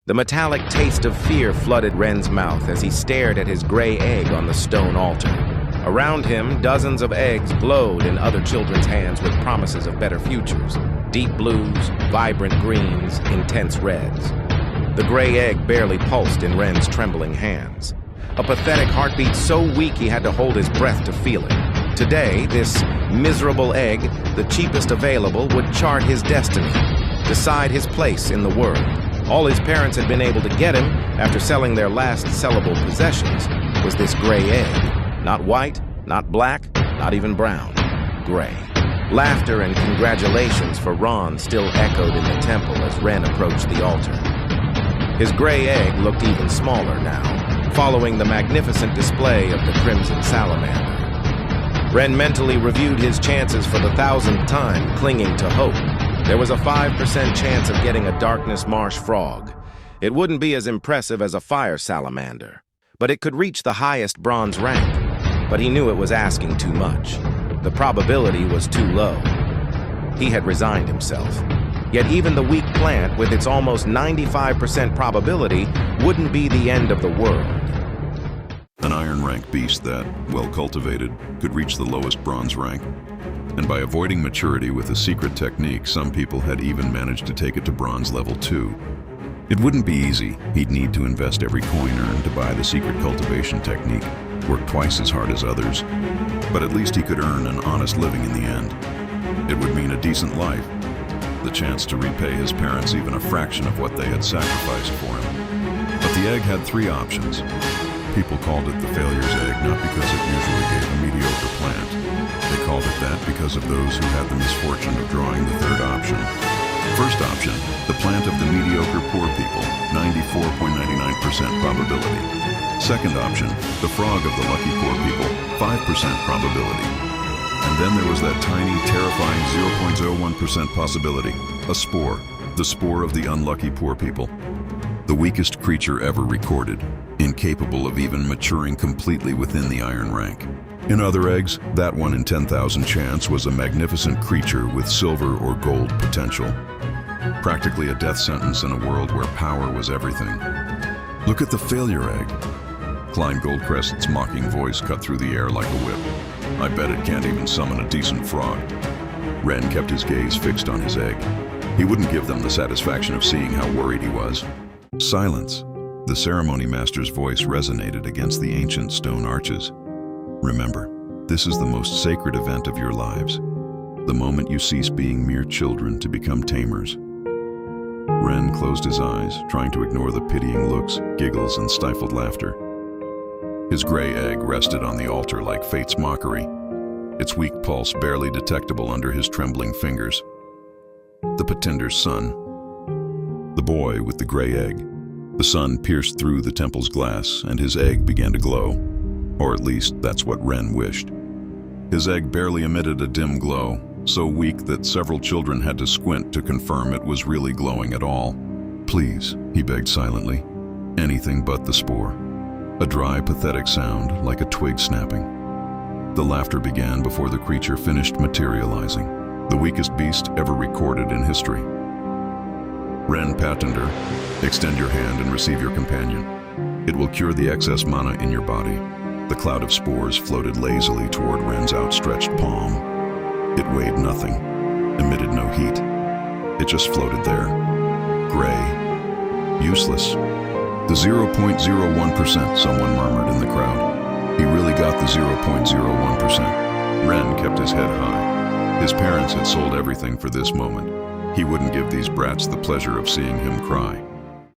The metallic taste of fear flooded Ren's mouth as he stared at his gray egg on the stone altar. Around him, dozens of eggs glowed in other children's hands with promises of better futures. Deep blues, vibrant greens, intense reds. The gray egg barely pulsed in Ren's trembling hands. A pathetic heartbeat so weak he had to hold his breath to feel it. Today, this miserable egg, the cheapest available, would chart his destiny, decide his place in the world. All his parents had been able to get him, after selling their last sellable possessions, was this gray egg. Not white, not black, not even brown. Gray. Laughter and congratulations for Ron still echoed in the temple as Ren approached the altar. His gray egg looked even smaller now, following the magnificent display of the crimson salamander. Ren mentally reviewed his chances for the 1,000th time, clinging to hope. There was a 5% chance of getting a darkness marsh frog. It wouldn't be as impressive as a fire salamander, but it could reach the highest bronze rank. But he knew it was asking too much. The probability was too low. He had resigned himself. Yet even the weak plant, with its almost 95% probability, wouldn't be the end of the world. An iron rank beast that, well cultivated, could reach the lowest bronze rank. And by avoiding maturity with a secret technique, some people had even managed to take it to bronze level 2. It wouldn't be easy. He'd need to invest every coin earned to buy the secret cultivation technique, work twice as hard as others, but at least he could earn an honest living in the end. It would mean a decent life, the chance to repay his parents even a fraction of what they had sacrificed for him. But the egg had 3 options. People called it the failure's egg not because it usually gave a mediocre plant. They called it that because of those who had the misfortune of drawing the 3rd option. First option, the plant of the mediocre poor people, 94.99% probability. Second option, the frog of the lucky poor people, 5% probability. And then there was that tiny, terrifying 0.01% possibility, a spore, the spore of the unlucky poor people. The weakest creature ever recorded, incapable of even maturing completely within the iron rank. In other eggs, that 1 in 10,000 chance was a magnificent creature with silver or gold potential. Practically a death sentence in a world where power was everything. Look at the failure egg. Klein Goldcrest's mocking voice cut through the air like a whip. I bet it can't even summon a decent frog. Ren kept his gaze fixed on his egg. He wouldn't give them the satisfaction of seeing how worried he was. Silence. The ceremony master's voice resonated against the ancient stone arches. Remember, this is the most sacred event of your lives. The moment you cease being mere children to become tamers. Ren closed his eyes, trying to ignore the pitying looks, giggles, and stifled laughter. His gray egg rested on the altar like fate's mockery, its weak pulse barely detectable under his trembling fingers. The pretender's son. The boy with the gray egg. The sun pierced through the temple's glass, and his egg began to glow. Or at least, that's what Ren wished. His egg barely emitted a dim glow, so weak that several children had to squint to confirm it was really glowing at all. Please, he begged silently. Anything but the spore. A dry, pathetic sound, like a twig snapping. The laughter began before the creature finished materializing, the weakest beast ever recorded in history. Ren Patender, extend your hand and receive your companion. It will cure the excess mana in your body. The cloud of spores floated lazily toward Ren's outstretched palm. It weighed nothing, emitted no heat. It just floated there, gray, useless. The 0.01%, someone murmured in the crowd. He really got the 0.01%. Ren kept his head high. His parents had sold everything for this moment. He wouldn't give these brats the pleasure of seeing him cry.